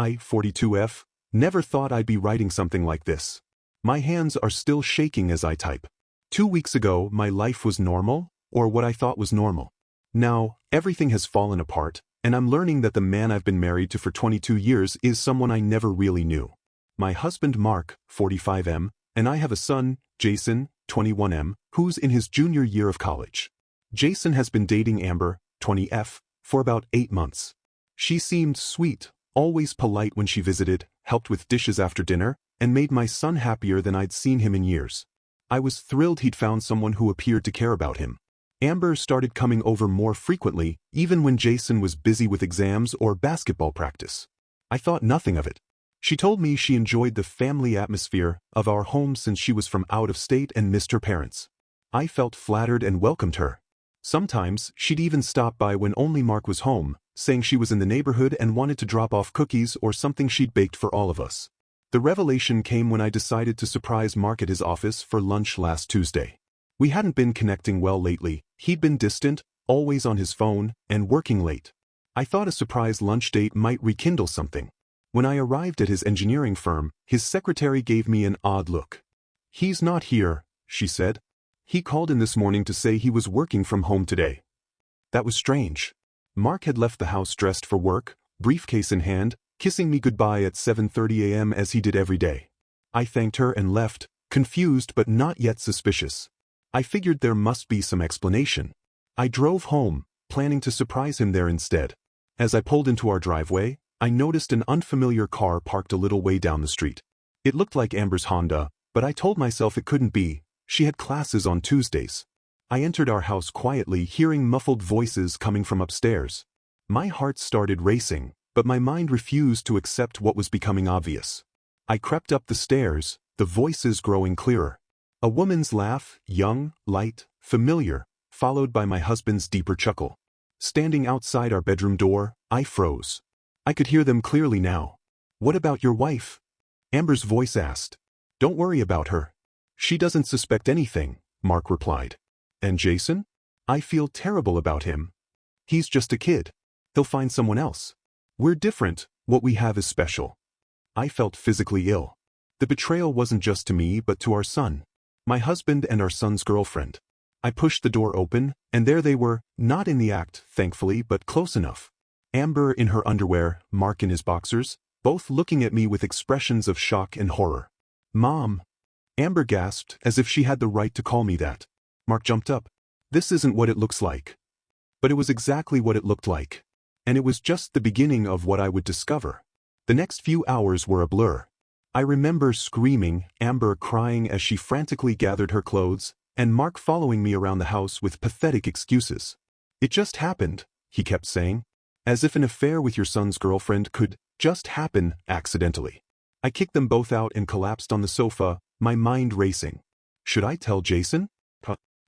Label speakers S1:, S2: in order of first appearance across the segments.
S1: I, 42F, never thought I'd be writing something like this. My hands are still shaking as I type. 2 weeks ago, my life was normal, or what I thought was normal. Now, everything has fallen apart, and I'm learning that the man I've been married to for 22 years is someone I never really knew. My husband Mark, 45M, and I have a son, Jason, 21M, who's in his junior year of college. Jason has been dating Amber, 20F, for about 8 months. She seemed sweet, always polite when she visited, helped with dishes after dinner, and made my son happier than I'd seen him in years. I was thrilled he'd found someone who appeared to care about him. Amber started coming over more frequently, even when Jason was busy with exams or basketball practice. I thought nothing of it. She told me she enjoyed the family atmosphere of our home since she was from out of state and missed her parents. I felt flattered and welcomed her. Sometimes, she'd even stop by when only Mark was home, saying she was in the neighborhood and wanted to drop off cookies or something she'd baked for all of us. The revelation came when I decided to surprise Mark at his office for lunch last Tuesday. We hadn't been connecting well lately. He'd been distant, always on his phone, and working late. I thought a surprise lunch date might rekindle something. When I arrived at his engineering firm, his secretary gave me an odd look. "He's not here," she said. "He called in this morning to say he was working from home today." That was strange. Mark had left the house dressed for work, briefcase in hand, kissing me goodbye at 7:30 a.m. as he did every day. I thanked her and left, confused but not yet suspicious. I figured there must be some explanation. I drove home, planning to surprise him there instead. As I pulled into our driveway, I noticed an unfamiliar car parked a little way down the street. It looked like Amber's Honda, but I told myself it couldn't be. She had classes on Tuesdays. I entered our house quietly, hearing muffled voices coming from upstairs. My heart started racing, but my mind refused to accept what was becoming obvious. I crept up the stairs, the voices growing clearer. A woman's laugh, young, light, familiar, followed by my husband's deeper chuckle. Standing outside our bedroom door, I froze. I could hear them clearly now. "What about your wife?" Amber's voice asked. "Don't worry about her. She doesn't suspect anything," Mark replied. "And Jason? I feel terrible about him. He's just a kid. He'll find someone else. We're different, what we have is special." I felt physically ill. The betrayal wasn't just to me but to our son. My husband and our son's girlfriend. I pushed the door open, and there they were, not in the act, thankfully, but close enough. Amber in her underwear, Mark in his boxers, both looking at me with expressions of shock and horror. "Mom!" Amber gasped, as if she had the right to call me that. Mark jumped up. "This isn't what it looks like." But it was exactly what it looked like. And it was just the beginning of what I would discover. The next few hours were a blur. I remember screaming, Amber crying as she frantically gathered her clothes, and Mark following me around the house with pathetic excuses. "It just happened," he kept saying. As if an affair with your son's girlfriend could just happen accidentally. I kicked them both out and collapsed on the sofa, my mind racing. Should I tell Jason?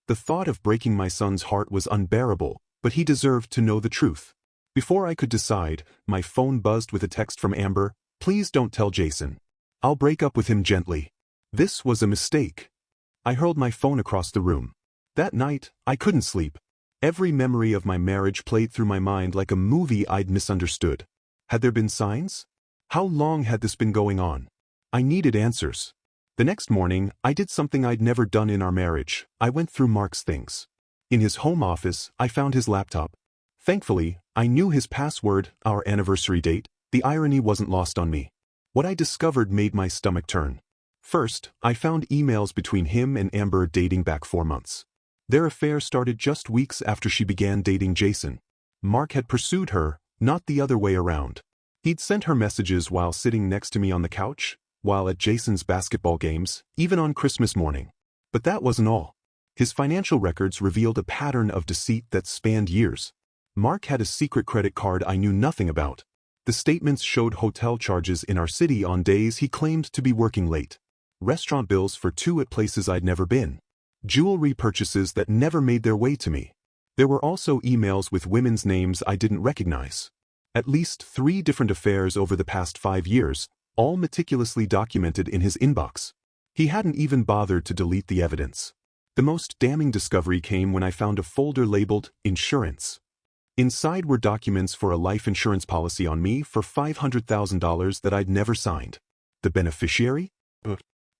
S1: The thought of breaking my son's heart was unbearable, but he deserved to know the truth. Before I could decide, my phone buzzed with a text from Amber. "Please don't tell Jason. I'll break up with him gently." This was a mistake. I hurled my phone across the room. That night, I couldn't sleep. Every memory of my marriage played through my mind like a movie I'd misunderstood. Had there been signs? How long had this been going on? I needed answers. The next morning, I did something I'd never done in our marriage. I went through Mark's things. In his home office, I found his laptop. Thankfully, I knew his password, our anniversary date. The irony wasn't lost on me. What I discovered made my stomach turn. First, I found emails between him and Amber dating back 4 months. Their affair started just weeks after she began dating Jason. Mark had pursued her, not the other way around. He'd sent her messages while sitting next to me on the couch, while at Jason's basketball games, even on Christmas morning. But that wasn't all. His financial records revealed a pattern of deceit that spanned years. Mark had a secret credit card I knew nothing about. The statements showed hotel charges in our city on days he claimed to be working late. Restaurant bills for 2 at places I'd never been. Jewelry purchases that never made their way to me. There were also emails with women's names I didn't recognize. At least 3 different affairs over the past 5 years, all meticulously documented in his inbox. He hadn't even bothered to delete the evidence. The most damning discovery came when I found a folder labeled Insurance. Inside were documents for a life insurance policy on me for $500,000 that I'd never signed. The beneficiary?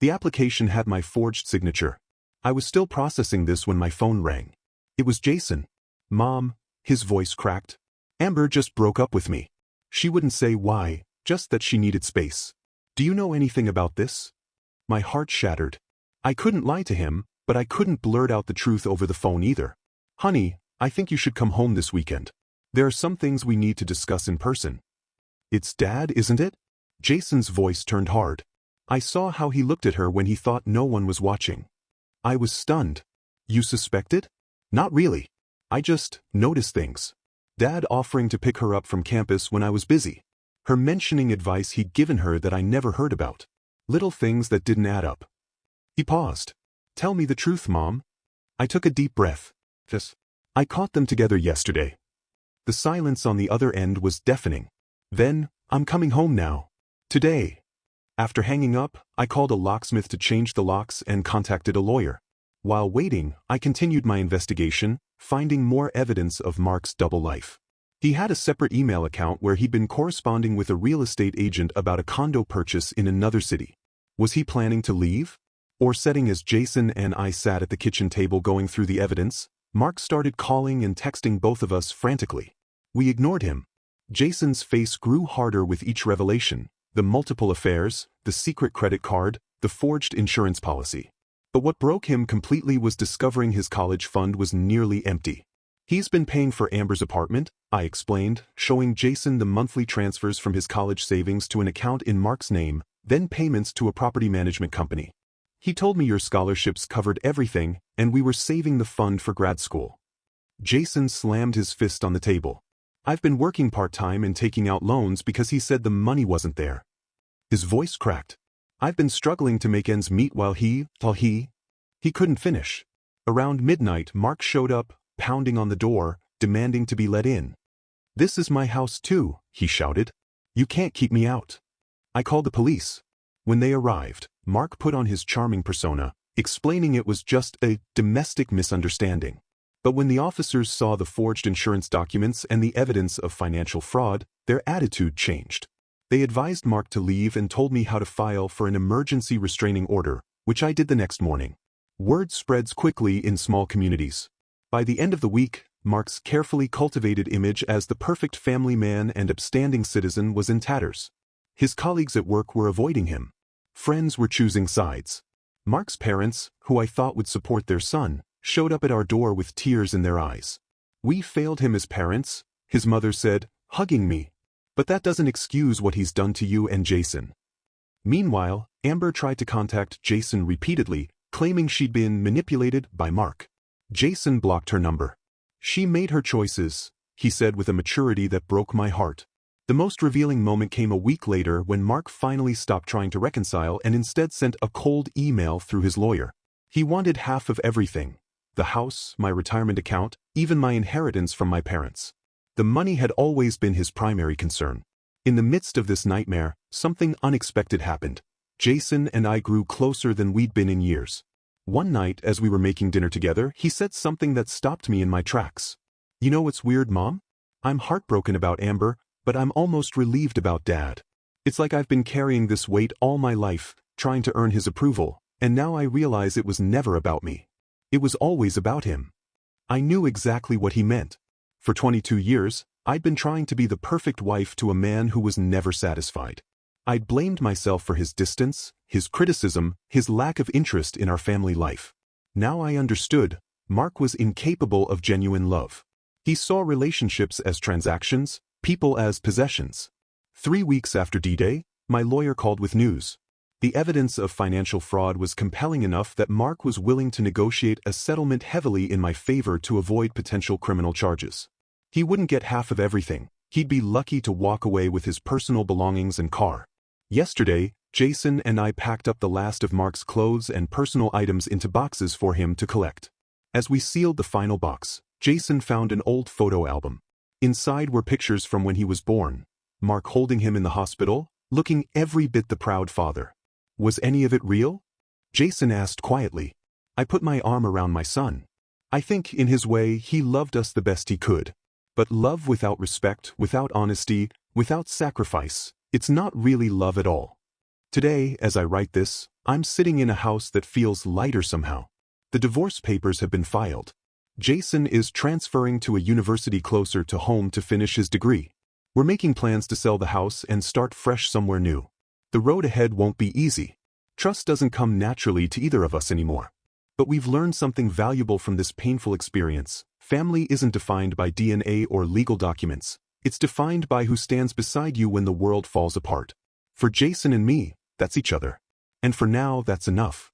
S1: The application had my forged signature. I was still processing this when my phone rang. It was Jason. Mom, his voice cracked. Amber just broke up with me. She wouldn't say why, just that she needed space. Do you know anything about this? My heart shattered. I couldn't lie to him, but I couldn't blurt out the truth over the phone either. Honey, I think you should come home this weekend. There are some things we need to discuss in person. It's Dad, isn't it? Jason's voice turned hard. I saw how he looked at her when he thought no one was watching. I was stunned. You suspected? Not really. I just noticed things. Dad offering to pick her up from campus when I was busy. Her mentioning advice he'd given her that I never heard about. Little things that didn't add up. He paused. Tell me the truth, Mom. I took a deep breath. I caught them together yesterday. The silence on the other end was deafening. Then, I'm coming home now. Today. After hanging up, I called a locksmith to change the locks and contacted a lawyer. While waiting, I continued my investigation, finding more evidence of Mark's double life. He had a separate email account where he'd been corresponding with a real estate agent about a condo purchase in another city. Was he planning to leave? Or setting as Jason and I sat at the kitchen table going through the evidence, Mark started calling and texting both of us frantically. We ignored him. Jason's face grew harder with each revelation, the multiple affairs, the secret credit card, the forged insurance policy. But what broke him completely was discovering his college fund was nearly empty. He's been paying for Amber's apartment, I explained, showing Jason the monthly transfers from his college savings to an account in Mark's name, then payments to a property management company. He told me your scholarships covered everything, and we were saving the fund for grad school. Jason slammed his fist on the table. I've been working part-time and taking out loans because he said the money wasn't there. His voice cracked. I've been struggling to make ends meet while he couldn't finish. Around midnight, Mark showed up, pounding on the door, demanding to be let in. This is my house too, he shouted. You can't keep me out. I called the police. When they arrived, Mark put on his charming persona, explaining it was just a domestic misunderstanding. But when the officers saw the forged insurance documents and the evidence of financial fraud, their attitude changed. They advised Mark to leave and told me how to file for an emergency restraining order, which I did the next morning. Word spreads quickly in small communities. By the end of the week, Mark's carefully cultivated image as the perfect family man and upstanding citizen was in tatters. His colleagues at work were avoiding him. Friends were choosing sides. Mark's parents, who I thought would support their son, showed up at our door with tears in their eyes. We failed him as parents, his mother said, hugging me. But that doesn't excuse what he's done to you and Jason. Meanwhile, Amber tried to contact Jason repeatedly, claiming she'd been manipulated by Mark. Jason blocked her number. She made her choices, he said with a maturity that broke my heart. The most revealing moment came a week later when Mark finally stopped trying to reconcile and instead sent a cold email through his lawyer. He wanted half of everything. The house, my retirement account, even my inheritance from my parents. The money had always been his primary concern. In the midst of this nightmare, something unexpected happened. Jason and I grew closer than we'd been in years. One night, as we were making dinner together, he said something that stopped me in my tracks. You know what's weird, Mom? I'm heartbroken about Amber, but I'm almost relieved about Dad. It's like I've been carrying this weight all my life, trying to earn his approval, and now I realize it was never about me. It was always about him. I knew exactly what he meant. For 22 years, I'd been trying to be the perfect wife to a man who was never satisfied. I'd blamed myself for his distance, his criticism, his lack of interest in our family life. Now I understood, Mark was incapable of genuine love. He saw relationships as transactions, people as possessions. 3 weeks after D-Day, my lawyer called with news. The evidence of financial fraud was compelling enough that Mark was willing to negotiate a settlement heavily in my favor to avoid potential criminal charges. He wouldn't get half of everything. He'd be lucky to walk away with his personal belongings and car. Yesterday, Jason and I packed up the last of Mark's clothes and personal items into boxes for him to collect. As we sealed the final box, Jason found an old photo album. Inside were pictures from when he was born, Mark holding him in the hospital, looking every bit the proud father. Was any of it real? Jason asked quietly. I put my arm around my son. I think, in his way, he loved us the best he could. But love without respect, without honesty, without sacrifice, it's not really love at all. Today, as I write this, I'm sitting in a house that feels lighter somehow. The divorce papers have been filed. Jason is transferring to a university closer to home to finish his degree. We're making plans to sell the house and start fresh somewhere new. The road ahead won't be easy. Trust doesn't come naturally to either of us anymore. But we've learned something valuable from this painful experience. Family isn't defined by DNA or legal documents. It's defined by who stands beside you when the world falls apart. For Jason and me, that's each other. And for now, that's enough.